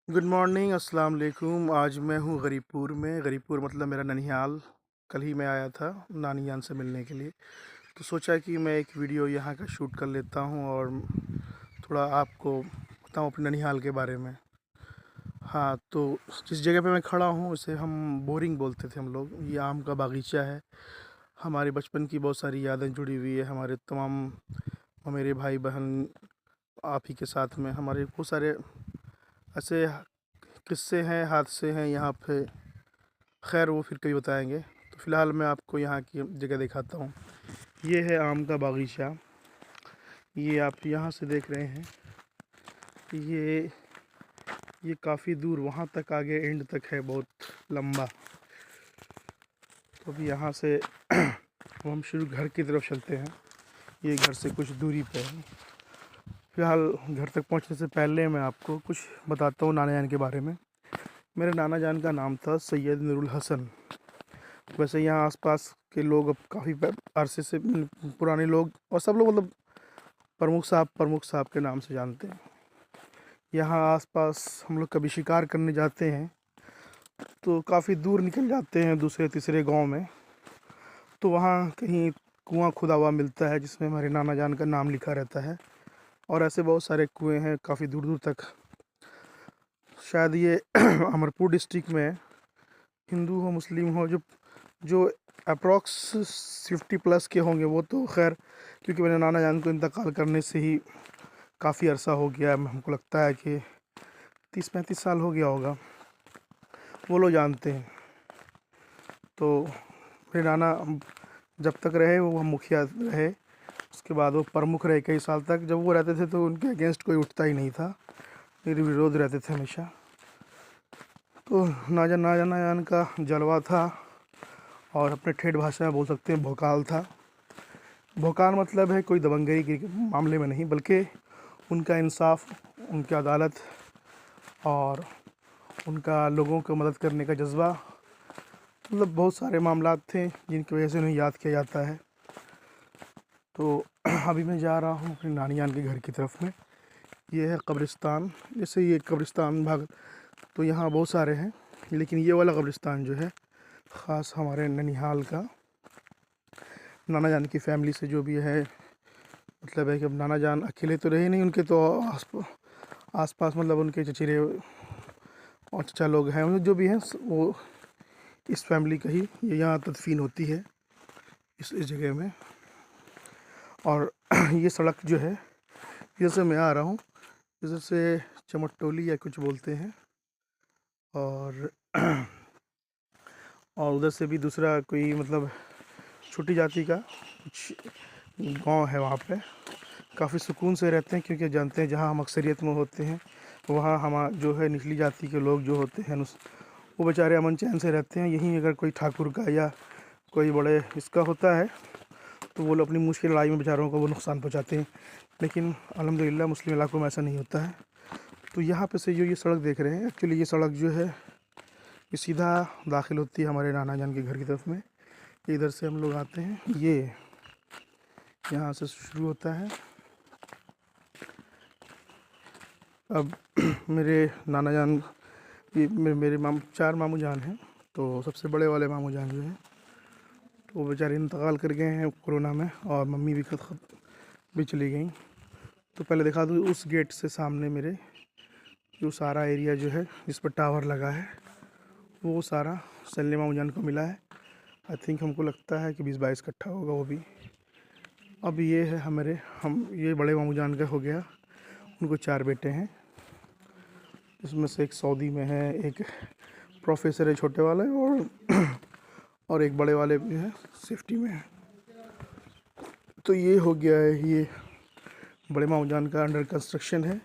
Good morning, अस्सलाम वालेकुम। आज मैं हूँ गरीपुर में। गरीपुर मतलब मेरा ननिहाल। कल ही मैं आया था नानी जान से मिलने के लिए, तो सोचा कि मैं एक वीडियो यहाँ का शूट कर लेता हूँ और थोड़ा आपको बताऊँ अपने ननिहाल के बारे में। हाँ, तो जिस जगह पे मैं खड़ा हूँ उसे हम बोरिंग बोलते थे हम लोग। ये आम का बागीचा है। हमारे बचपन की बहुत सारी यादें जुड़ी हुई है, हमारे तमाम मेरे भाई बहन आप ही के साथ में हमारे बहुत सारे ऐसे किस्से हैं, हादसे हैं यहाँ पे। खैर वो फिर कभी बताएंगे। तो फ़िलहाल मैं आपको यहाँ की जगह दिखाता हूँ। ये है आम का बागीचा। ये आप यहाँ से देख रहे हैं। ये ये काफ़ी दूर वहाँ तक आगे एंड तक है, बहुत लंबा। तो अभी यहाँ से अब हम शुरू घर की तरफ चलते हैं। ये घर से कुछ दूरी पे है। फ़िलहाल घर तक पहुँचने से पहले मैं आपको कुछ बताता हूँ नाना जान के बारे में। मेरे नाना जान का नाम था सैयद नूरुल हसन। वैसे यहाँ आसपास के लोग अब काफ़ी अरसे से पुराने लोग और सब लोग मतलब प्रमुख साहब के नाम से जानते हैं। यहाँ आसपास हम लोग कभी शिकार करने जाते हैं तो काफ़ी दूर निकल जाते हैं दूसरे तीसरे गांव में, तो वहाँ कहीं कुआं खुदा हुआ मिलता है जिसमें हमारे नाना जान का नाम लिखा रहता है। और ऐसे बहुत सारे कुएं हैं काफ़ी दूर दूर तक। शायद ये अमरपुर डिस्ट्रिक्ट में हिंदू हो मुस्लिम हो जो जो अप्रॉक्स 50+ के होंगे वो तो खैर, क्योंकि मेरे नाना जान को इंतकाल करने से ही काफ़ी अरसा हो गया है, हमको लगता है कि 30-35 साल हो गया होगा, वो लोग जानते हैं। तो मेरे नाना जब तक रहे वो मुखिया रहे, उसके बाद वो प्रमुख रहे कई साल तक। जब वो रहते थे तो उनके अगेंस्ट कोई उठता ही नहीं था, मेरे विरोध रहते थे हमेशा। तो नाना जान का जलवा था, और अपने ठेठ भाषा में बोल सकते हैं भोकाल था। भोकाल मतलब है कोई दबंगई के मामले में नहीं, बल्कि उनका इंसाफ, उनकी अदालत और उनका लोगों को मदद करने का जज्बा, मतलब बहुत सारे मामलात थे जिनकी वजह से उन्हें याद किया जाता है। तो अभी मैं जा रहा हूँ अपनी नानी जान के घर की तरफ में। ये है कब्रिस्तान। जैसे ये कब्रिस्तान भाग तो यहाँ बहुत सारे हैं, लेकिन ये वाला कब्रिस्तान जो है ख़ास हमारे ननिहाल का, नाना जान की फैमिली से जो भी है, मतलब है कि अब नाना जान अकेले तो रहे नहीं, उनके तो आसपास मतलब उनके चचेरे और चचा लोग हैं, मतलब जो भी हैं वो इस फैमिली का ही ये यहाँ तदफीन होती है इस जगह में। और ये सड़क जो है, जैसे मैं आ रहा हूँ इधर से चमटोली या कुछ बोलते हैं, और और उधर से भी दूसरा कोई मतलब छोटी जाति का कुछ गांव है। वहाँ पे काफ़ी सुकून से रहते हैं, क्योंकि जानते हैं जहाँ हम अक्सरियत में होते हैं वहाँ हम जो है निचली जाति के लोग जो होते हैं वो बेचारे अमन चैन से रहते हैं। यहीं अगर कोई ठाकुर का या कोई बड़े इसका होता है तो वो लोग अपनी मुश्किल लड़ाई में बेचारों को वो नुकसान पहुँचाते हैं, लेकिन अल्हम्दुलिल्लाह मुस्लिम इलाकों में ऐसा नहीं होता है। तो यहाँ पे से जो ये सड़क देख रहे हैं, एक्चुअली ये सड़क जो है ये सीधा दाखिल होती है हमारे नाना जान के घर की तरफ में। इधर से हम लोग आते हैं, ये यहाँ से शुरू होता है। अब मेरे नाना जान ये मेरे चार मामू जान हैं। तो सबसे बड़े वाले मामू जान जो हैं तो वो बेचारे इंतकाल कर गए हैं कोरोना में, और मम्मी भी खुद भी चली गई। तो पहले दिखा दूँ, उस गेट से सामने मेरे जो सारा एरिया जो है जिस पर टावर लगा है वो सारा सल्ले मामू जान को मिला है। आई थिंक हमको लगता है कि 20-22 कट्ठा होगा वो भी। अब ये है हम ये बड़े मामू जान का हो गया, उनको 4 बेटे हैं, इसमें से एक सऊदी में है, एक प्रोफेसर है छोटे वाले, और एक बड़े वाले भी है सेफ्टी में है। तो ये हो गया है, ये बड़े मामू जान का अंडर कंस्ट्रक्शन है।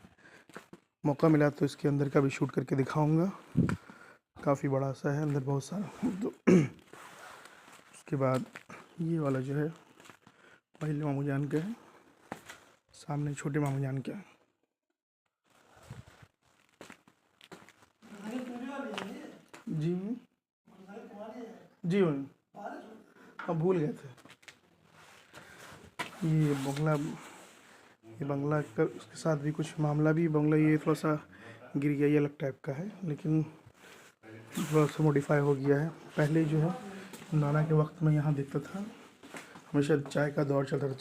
मौका मिला तो इसके अंदर का भी शूट करके दिखाऊंगा। काफ़ी बड़ा सा है, अंदर बहुत सारा। तो उसके बाद ये वाला जो है पहले मामू जान का है, सामने छोटे मामू जान का है। जी जी अब भूल गए थे। ये बंगला का उसके साथ भी कुछ मामला भी, बंगला ये थोड़ा सा गिर गया, ये अलग टाइप का है, लेकिन थोड़ा सा मॉडिफाई हो गया है। पहले जो है नाना के वक्त में यहाँ देखता था, हमेशा चाय का दौर चलता था।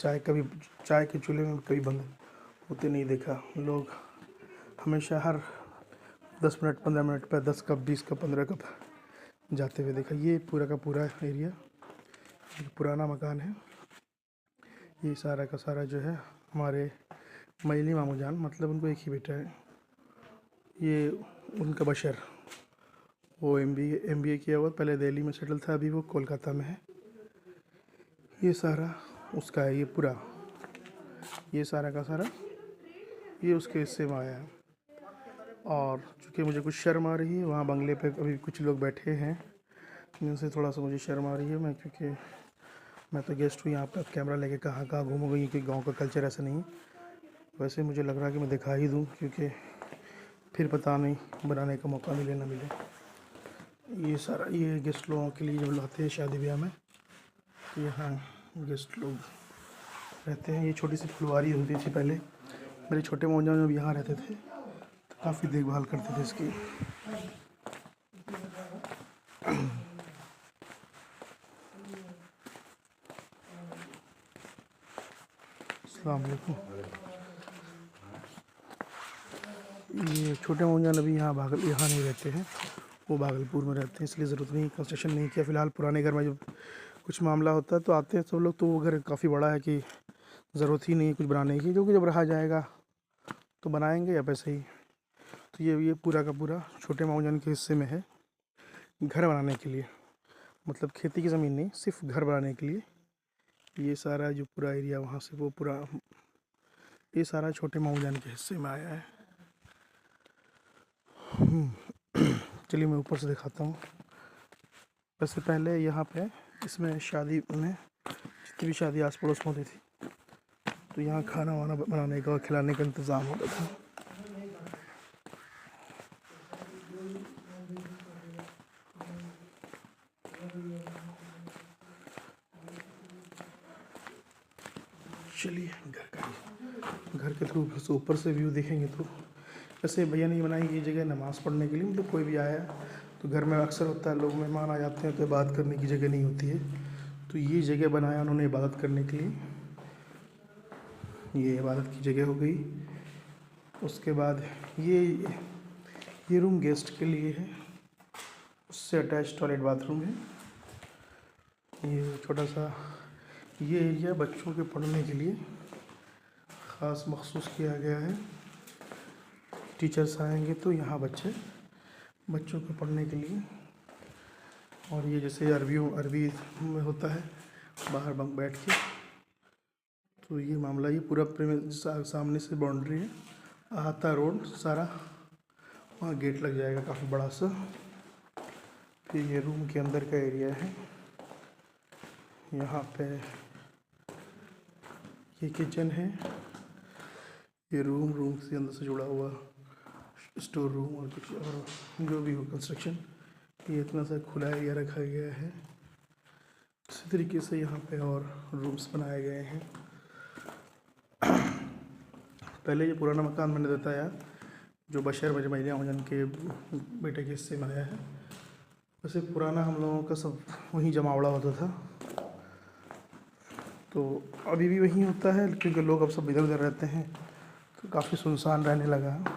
चाय के चूल्हे में कभी बंद होते नहीं देखा। लोग हमेशा हर 10 मिनट 15 मिनट पर 10 कप 20 कप 15 कप जाते हुए देखा। ये पूरा का पूरा एरिया पुराना मकान है। ये सारा का सारा जो है हमारे मईली मामू जान, मतलब उनको एक ही बेटा है, ये उनका बशर, वो एमबीए किया हुआ, पहले दिल्ली में सेटल था, अभी वो कोलकाता में है। ये सारा उसका है, ये पूरा, ये सारा का सारा ये उसके हिस्से में आया है। और चूँकि मुझे कुछ शर्म आ रही है, वहाँ बंगले पे अभी कुछ लोग बैठे हैं जिनसे थोड़ा सा मुझे शर्म आ रही है। क्योंकि मैं तो गेस्ट हूँ यहाँ पर, कैमरा लेके कहाँ कहाँ घूमूंगा, क्योंकि गांव का कल्चर ऐसा नहीं है। वैसे मुझे लग रहा है कि मैं दिखा ही दूँ, क्योंकि फिर पता नहीं बनाने का मौका मिले ना मिले। ये सारा ये गेस्ट लोगों के लिए जब लाते हैं शादी ब्याह में, तो यहाँ गेस्ट लोग रहते हैं। ये छोटी सी फुलवारी होती थी पहले, मेरे छोटे मौजा जब यहाँ रहते थे तो काफ़ी देखभाल करते थे इसकी। अस्सलाम वालेकुम। ये छोटे मौजान अभी यहाँ नहीं रहते हैं, वो भागलपुर में रहते हैं, इसलिए ज़रूरत नहीं, कंस्ट्रक्शन नहीं किया फ़िलहाल। पुराने घर में जब कुछ मामला होता है तो आते हैं सब लोग, तो वो घर काफ़ी बड़ा है कि ज़रूरत ही नहीं है कुछ बनाने की, क्योंकि जब रहा जाएगा तो बनाएंगे या पैसे ही। तो ये पूरा का पूरा छोटे माऊजान के हिस्से में है, घर बनाने के लिए, मतलब खेती की ज़मीन नहीं, सिर्फ घर बनाने के लिए। ये सारा जो पूरा एरिया वहाँ से वो पूरा, ये सारा छोटे माऊजान के हिस्से में आया है। चलिए मैं ऊपर से दिखाता हूँ। वैसे पहले यहाँ पे इसमें शादी में जितनी भी शादी आस पड़ोस में होती थी, तो यहाँ खाना वाना बनाने का और खिलाने का इंतज़ाम होता था। चलिए घर के थ्रू ऊपर से व्यू देखेंगे तो वैसे भैया ने बनाई ये जगह नमाज़ पढ़ने के लिए, मतलब कोई भी आया तो घर में अक्सर होता है लोग मेहमान आ जाते हैं तो इबादत करने की जगह नहीं होती है, तो ये जगह बनाया उन्होंने इबादत करने के लिए। ये इबादत की जगह हो गई। उसके बाद ये रूम गेस्ट के लिए है, उससे अटैच टॉयलेट बाथरूम है। ये छोटा सा ये एरिया बच्चों के पढ़ने के लिए ख़ास मखसूस किया गया है। टीचर्स आएंगे तो यहाँ बच्चों को पढ़ने के लिए। और ये जैसे अरबी में होता है बाहर बंक बैठ के, तो ये मामला, ये पूरा सामने से बाउंड्री है, आहता रोड सारा, वहाँ गेट लग जाएगा काफ़ी बड़ा सा। फिर ये रूम के अंदर का एरिया है, यहाँ पे ये किचन है, ये रूम से अंदर से जुड़ा हुआ स्टोर रूम और कुछ और जो भी हो कंस्ट्रक्शन, ये इतना सा खुला एरिया रखा गया है। इसी तरीके से यहाँ पे और रूम्स बनाए गए हैं। पहले ये पुराना मकान मैंने बताया जो बशर मजमैया मजन के बेटे के हिस्से में आया है। वैसे पुराना हम लोगों का सब वहीं जमावड़ा होता था, तो अभी भी वहीं होता है, क्योंकि लोग अब सब इधर उधर रहते हैं तो काफ़ी सुनसान रहने लगा है।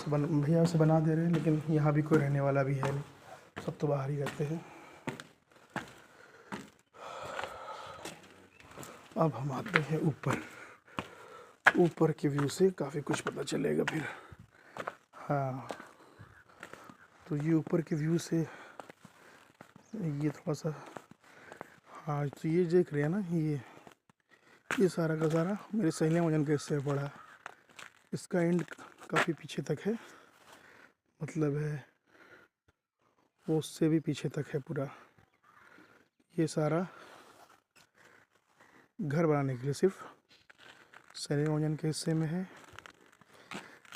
भैया से बना दे रहे हैं, लेकिन यहाँ भी कोई रहने वाला भी है नहीं, सब तो बाहर ही रहते हैं। अब हम आते हैं ऊपर के व्यू से काफ़ी कुछ पता चलेगा फिर। हाँ, तो ये ऊपर के व्यू से ये थोड़ा सा, हाँ तो ये देख रहे हैं ना, ये सारा का सारा मेरे सैलिया वजन के हिस्से पड़ा है। इसका एंड काफ़ी पीछे तक है, मतलब है वो उससे भी पीछे तक है पूरा। ये सारा घर बनाने के लिए सिर्फ सैलिया वजन के हिस्से में है।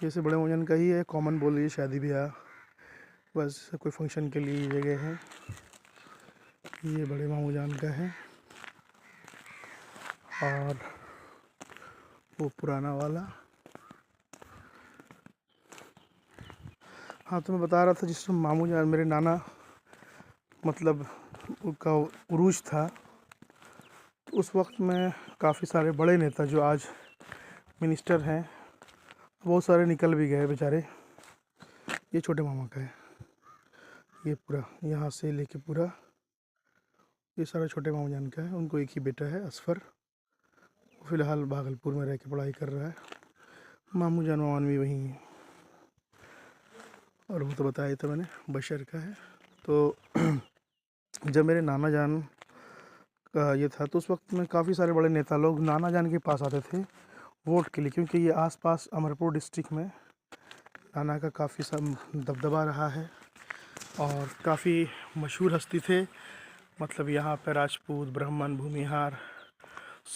जैसे बड़े वजन का ही है, कॉमन बोल लीजिए, शादी ब्याह बस कोई फंक्शन के लिए जगह है। ये बड़े मामू जान का है, और वो पुराना वाला हाँ, तो मैं बता रहा था जिस मामू जान मेरे नाना मतलब उनका उरूज था, तो उस वक्त में काफ़ी सारे बड़े नेता जो आज मिनिस्टर हैं, बहुत सारे निकल भी गए बेचारे। ये छोटे मामा का है, ये पूरा यहाँ से लेके पूरा ये सारा छोटे मामा जान का है। उनको एक ही बेटा है असफ़र, फ़िलहाल भागलपुर में रह के पढ़ाई कर रहा है। मामू जान मामान भी वहीं हैं। और वो तो बताया था मैंने, बशर का है। तो जब मेरे नाना जान का ये था तो उस वक्त में काफ़ी सारे बड़े नेता लोग नाना जान के पास आते थे वोट के लिए, क्योंकि ये आसपास अमरपुर डिस्ट्रिक्ट में नाना का काफ़ी दबदबा रहा है और काफ़ी मशहूर हस्ती थे। मतलब यहाँ पर राजपूत, ब्राह्मण, भूमिहार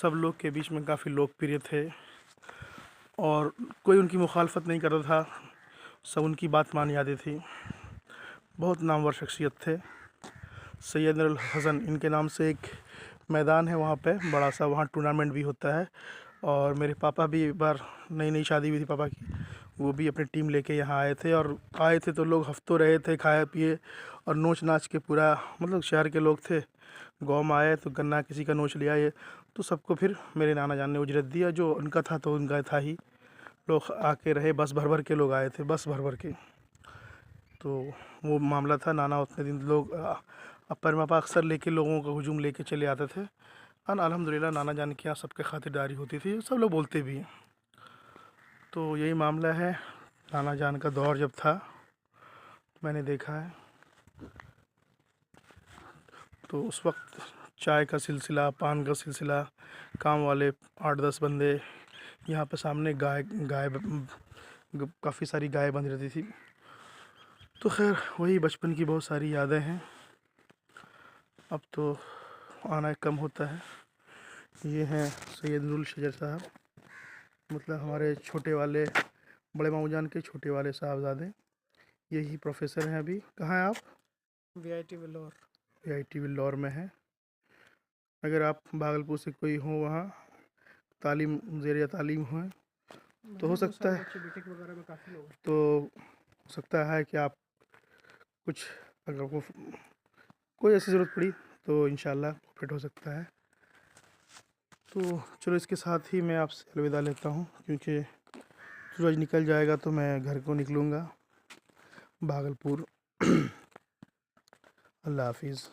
सब लोग के बीच में काफ़ी लोकप्रिय थे और कोई उनकी मुखालफत नहीं करता था, सब उनकी बात मान जाती थी। बहुत नामवर शख्सियत थे। सैयद नूरुल हसन इनके नाम से एक मैदान है वहाँ पे बड़ा सा, वहाँ टूर्नामेंट भी होता है। और मेरे पापा भी एक बार नई नई शादी हुई थी पापा की, वो भी अपनी टीम लेके यहाँ आए थे और आए थे तो लोग हफ्तों रहे थे, खाए पिए और नोच नाच के पूरा, मतलब शहर के लोग थे, गाँव में आए तो गन्ना किसी का नोच लिया ये, तो सबको फिर मेरे नाना जान ने उजरत दिया, जो उनका था तो उनका था ही। लोग आके रहे, बस भर भर के लोग आए थे, बस भर भर के। तो वो मामला था। नाना उतने दिन लोग अपर मापा अक्सर लेके लोगों का हुजूम लेके चले आते थे। और अल्हम्दुलिल्लाह नाना जान के यहाँ सबके खातिरदारी होती थी, सब लोग बोलते भी हैं। तो यही मामला है। नाना जान का दौर जब था मैंने देखा है, तो उस वक्त चाय का सिलसिला, पान का सिलसिला, काम वाले 8-10 बंदे, यहाँ पे सामने गाय गाय काफ़ी सारी गाय बंध रहती थी। तो खैर वही बचपन की बहुत सारी यादें हैं। अब तो आना कम होता है। ये हैं सैयद नूरुल शजर साहब, मतलब हमारे छोटे वाले बड़े मामू जान के छोटे वाले साहबजादे। यही प्रोफेसर हैं अभी। कहाँ हैं आप? वीआईटी बिल्लौर। वीआईटी बिल्लौर में है। अगर आप भागलपुर से कोई हो वहाँ तालीम ज़ेर तालीम हो तो हो सकता है, बीटेक वगैरह में काफ़ी लोग हैं। तो हो सकता है कि आप कुछ, अगर आपको कोई ऐसी ज़रूरत पड़ी तो इंशाल्लाह फिट हो सकता है। तो चलो इसके साथ ही मैं आपसे अलविदा लेता हूँ, क्योंकि सूरज निकल जाएगा तो मैं घर को निकलूँगा भागलपुर। अल्लाह हाफिज़।